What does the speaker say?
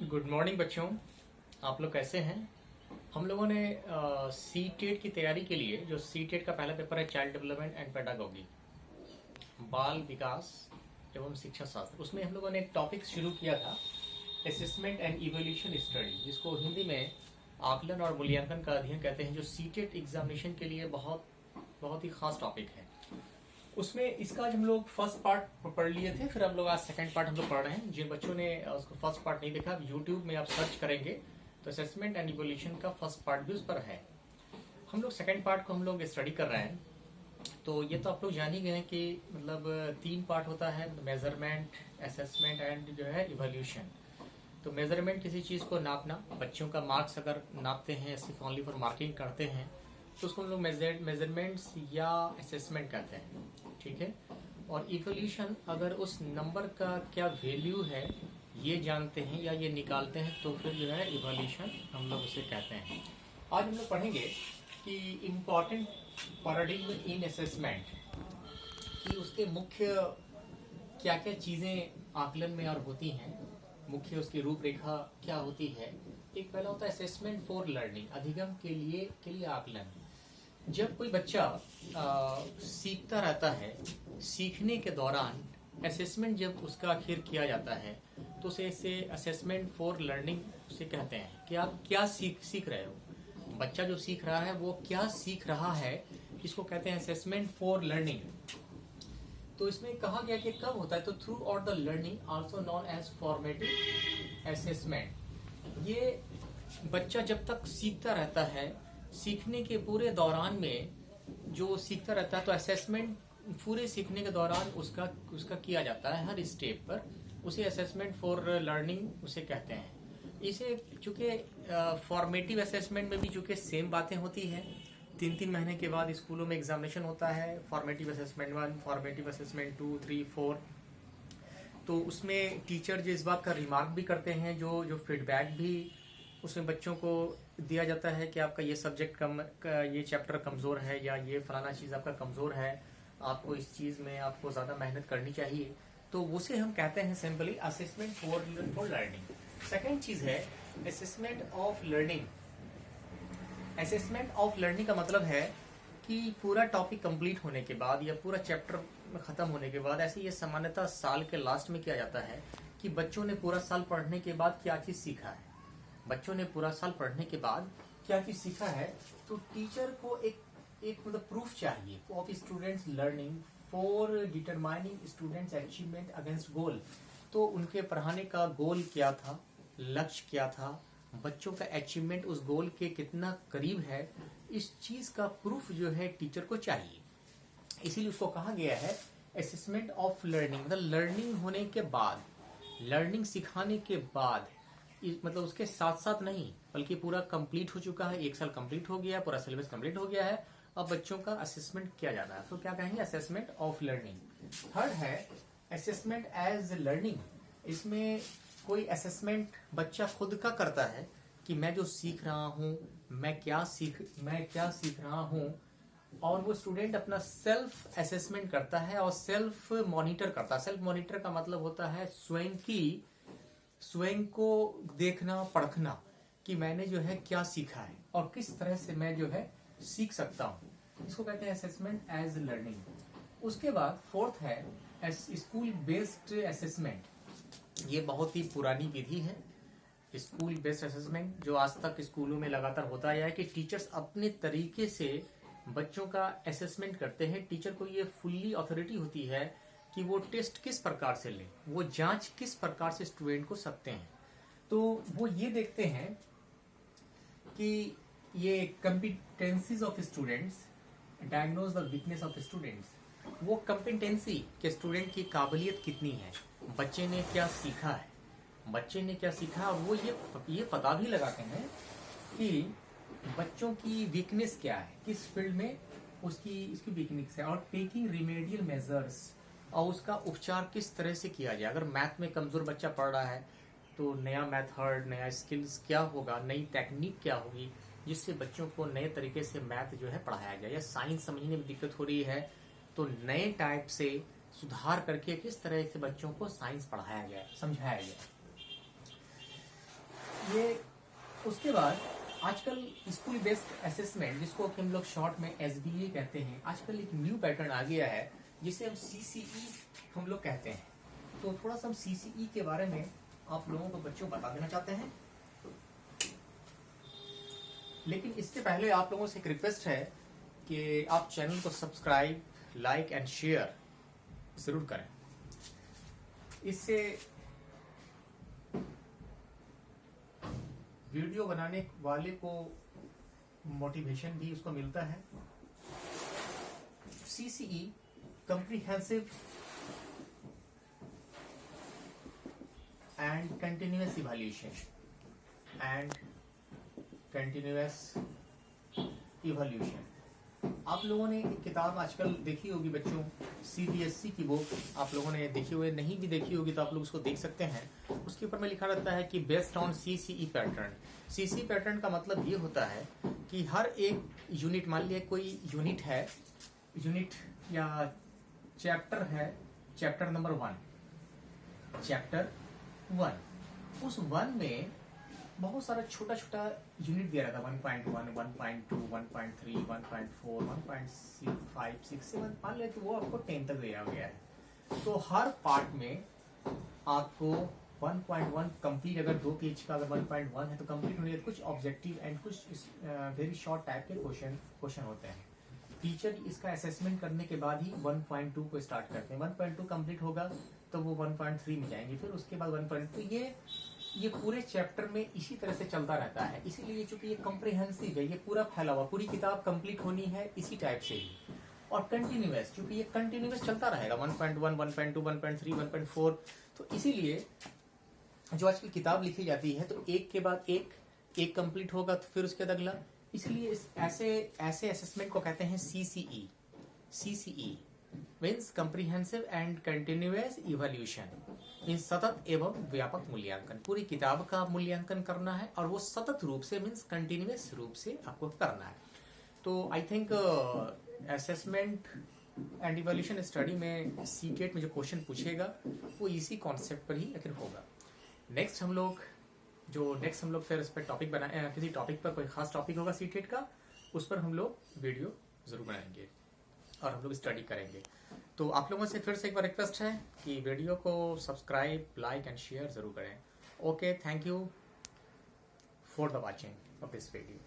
Good morning बच्चों। आप लोग कैसे हैं? हम लोगों ने सी टेट की तैयारी के लिए जो सी टेट का पहला पेपर है चाइल्ड डेवलपमेंट एंड पेडागोगी, बाल विकास एवं शिक्षा शास्त्र, उसमें हम लोगों ने एक टॉपिक शुरू किया था असेसमेंट एंड इवोल्यूशन स्टडी, जिसको हिंदी में आकलन और मूल्यांकन का अध्ययन कहते हैं, जो सी टेट एग्जामिनेशन के लिए बहुत बहुत ही खास टॉपिक है। उसमें इसका आज हम लोग फर्स्ट पार्ट पढ़ लिए थे, फिर हम लोग आज सेकंड पार्ट हम लोग पढ़ रहे हैं। जिन बच्चों ने उसको फर्स्ट पार्ट नहीं देखा, यूट्यूब में आप सर्च करेंगे तो असेसमेंट एंड इवोल्यूशन का फर्स्ट पार्ट भी उस पर है। हम लोग सेकंड पार्ट को हम लोग स्टडी कर रहे हैं। तो ये तो आप लोग जान ही गए हैं कि मतलब 3 पार्ट होता है, मेजरमेंट, असेसमेंट एंड जो है इवोल्यूशन। तो मेजरमेंट किसी चीज़ को नापना, बच्चों का मार्क्स अगर नापते हैं सिर्फ ओनली फॉर मार्किंग करते हैं तो उसको हम लोग मेजरमेंट्स या असेसमेंट कहते हैं, ठीक है। और इवोल्यूशन, अगर उस नंबर का क्या वैल्यू है ये जानते हैं या ये निकालते हैं तो फिर जो है इवोल्यूशन हम लोग उसे कहते हैं। आज हम लोग पढ़ेंगे कि इम्पॉर्टेंट पैराडिग्म इन असेसमेंट, कि उसके मुख्य क्या क्या चीज़ें आकलन में और होती हैं, मुख्य उसकी रूपरेखा क्या होती है। एक पहला होता है असेसमेंट फॉर लर्निंग, अधिगम के लिए आकलन। जब कोई बच्चा सीखता रहता है, सीखने के दौरान असेसमेंट जब उसका आखिर किया जाता है तो उसे असेसमेंट फॉर लर्निंग उसे कहते हैं कि आप क्या सीख रहे हो। बच्चा जो सीख रहा है वो क्या सीख रहा है, इसको कहते हैं असेसमेंट फॉर लर्निंग। तो इसमें कहा गया कि कब होता है, तो throughout the learning also known as formative assessment. ये बच्चा जब तक सीखता रहता है, सीखने के पूरे दौरान में जो सीखता रहता है, तो असेसमेंट पूरे सीखने के दौरान उसका किया जाता है हर स्टेप पर, उसे असेसमेंट फॉर लर्निंग उसे कहते हैं। इसे चूंकि फॉर्मेटिव असेसमेंट में भी चूंकि सेम बातें होती हैं, 3 महीने के बाद स्कूलों में एग्जामिनेशन होता है, फॉर्मेटिव असेसमेंट 1, फॉर्मेटिव असेसमेंट 2, 3, 4। तो उसमें टीचर जो इस बात का रिमार्क भी करते हैं, जो फीडबैक भी उसमें बच्चों को दिया जाता है कि आपका ये सब्जेक्ट ये चैप्टर कमज़ोर है या ये फलाना चीज़ आपका कमज़ोर है, आपको इस चीज़ में आपको ज़्यादा मेहनत करनी चाहिए। तो उसे हम कहते हैं simply assessment for learning. Second चीज़ है assessment of learning. Assessment of learning का मतलब है कि पूरा टॉपिक कंप्लीट होने के बाद या पूरा चैप्टर खत्म होने के बाद, ऐसे ये सामान्यतः साल के लास्ट में किया जाता है कि बच्चों ने पूरा साल पढ़ने के बाद क्या चीज़ सीखा है। बच्चों ने पूरा साल पढ़ने के बाद क्या चीज़ सीखा है, तो टीचर को एक मतलब प्रूफ चाहिए of students learning for determining students achievement against goal. तो उनके पढ़ाने का गोल क्या था, लक्ष्य क्या था, बच्चों का अचीवमेंट उस गोल के कितना करीब है, इस चीज़ का प्रूफ जो है टीचर को चाहिए। इसीलिए उसको कहा गया है असेसमेंट ऑफ लर्निंग। मतलब लर्निंग होने के बाद, लर्निंग सिखाने के बाद, मतलब उसके साथ साथ नहीं बल्कि पूरा कंप्लीट हो चुका है, 1 साल कंप्लीट हो गया, पूरा सिलेबस कंप्लीट हो गया है, अब बच्चों का असेसमेंट किया जाना है, तो क्या कहेंगे असेसमेंट ऑफ लर्निंग। थर्ड है असेसमेंट एज लर्निंग। इसमें कोई असेसमेंट बच्चा खुद का करता है कि मैं जो सीख रहा हूँ, मैं क्या सीख रहा हूँ, और वो स्टूडेंट अपना सेल्फ असेसमेंट करता है और सेल्फ मॉनिटर करता है। सेल्फ मॉनिटर का मतलब होता है स्वयं को देखना, परखना कि मैंने जो है क्या सीखा है और किस तरह से मैं जो है सीख सकता हूँ। इसको कहते हैं असेसमेंट एज लर्निंग। उसके बाद फोर्थ है स्कूल बेस्ड असेसमेंट। ये बहुत ही पुरानी विधि है स्कूल बेस्ड असेसमेंट, जो आज तक स्कूलों में लगातार होता आया है कि टीचर्स अपने तरीके से बच्चों का असेसमेंट करते हैं। टीचर को ये फुल्ली अथॉरिटी होती है कि वो टेस्ट किस प्रकार से लें, वो जांच किस प्रकार से स्टूडेंट को सकते हैं। तो वो ये देखते हैं कि ये competencies of students, diagnose the weakness of students. वो कॉम्पिटेंसी के स्टूडेंट की काबिलियत कितनी है, बच्चे ने क्या सीखा है, और वो ये पता भी लगाते हैं कि बच्चों की वीकनेस क्या है, किस फील्ड में इसकी वीकनेस है, और टेकिंग रिमेडियल मेजर्स, और उसका उपचार किस तरह से किया जाए। अगर मैथ में कमजोर बच्चा पढ़ रहा है तो नया मेथड, नया स्किल्स क्या होगा, नई टेक्निक क्या होगी, जिससे बच्चों को नए तरीके से मैथ जो है पढ़ाया जाए। या साइंस समझने में दिक्कत हो रही है तो नए टाइप से सुधार करके किस तरह से बच्चों को साइंस पढ़ाया जाए, समझाया जाए। ये उसके बाद आजकल स्कूल बेस्ड असेसमेंट, जिसको कि हम लोग शॉर्ट में SBA कहते हैं, आजकल एक न्यू पैटर्न आ गया है जिसे हम CCE हम लोग कहते हैं। तो थोड़ा सा हम CCE के बारे में आप लोगों को बच्चों बता देना चाहते हैं। लेकिन इससे पहले आप लोगों से एक रिक्वेस्ट है कि आप चैनल को सब्सक्राइब, लाइक एंड शेयर जरूर करें। इससे वीडियो बनाने वाले को मोटिवेशन भी उसको मिलता है। CCE comprehensive and continuous evolution आप लोगों ने एक किताब आजकल देखी होगी बच्चों, CBSE की बुक आप लोगों ने देखी हुई, नहीं भी देखी होगी तो आप लोग उसको देख सकते हैं। उसके ऊपर में लिखा रहता है कि based on CCE pattern. CCE pattern का मतलब ये होता है कि हर एक यूनिट, मान लिया कोई यूनिट है, यूनिट या चैप्टर है, चैप्टर नंबर 1, उस 1 में बहुत सारा छोटा छोटा यूनिट दिया रहता है, 1.1, 1.2, 1.3, 1.4, 1.5, 6, 7, मान लिया कि वो आपको 10 तक दिया गया है। तो हर पार्ट में आपको 1.1 कंप्लीट, अगर 2 पेज का अगर 1.1 है तो कंप्लीट होने के कुछ ऑब्जेक्टिव एंड कुछ वेरी शॉर्ट टाइप के क्वेश्चन होते हैं। टीचर इसका असेसमेंट करने के बाद ही 1.2 को स्टार्ट करते हैं। 1.2 कंप्लीट होगा तो वो 1.3 में जाएंगे, फिर उसके बाद 1.2। ये पूरे चैप्टर में इसी तरह से चलता रहता है। इसीलिए चूंकि ये कॉम्प्रिहेंसिव है, ये पूरा फैला हुआ, पूरी किताब कंप्लीट होनी है इसी टाइप से ही। और कंटिन्यूअस, चूंकि ये कंटिन्यूअस चलता रहेगा 1.1, 1.2, 1.3, 1.4। तो इसीलिए जो आजकल किताब लिखी जाती है तो एक के बाद एक कंप्लीट होगा तो फिर उसके बाद अगला। इसलिए ऐसे असेसमेंट को कहते हैं CCE means comprehensive and continuous evolution, means सतत एवं व्यापक मूल्यांकन। पूरी किताब का मूल्यांकन करना है और वो सतत रूप से मीन्स कंटिन्यूअस रूप से आपको करना है। तो I think assessment and evolution study में CTET में जो क्वेश्चन पूछेगा वो इसी कॉन्सेप्ट पर ही आखिर होगा। नेक्स्ट हम लोग फिर इस पर टॉपिक बनाए, किसी टॉपिक पर कोई खास टॉपिक होगा CTET का, उस पर हम लोग वीडियो जरूर बनाएंगे और हम लोग स्टडी करेंगे। तो आप लोगों से फिर से एक बार रिक्वेस्ट है कि वीडियो को सब्सक्राइब, लाइक एंड शेयर जरूर करें। Okay, thank you for the watching of this video.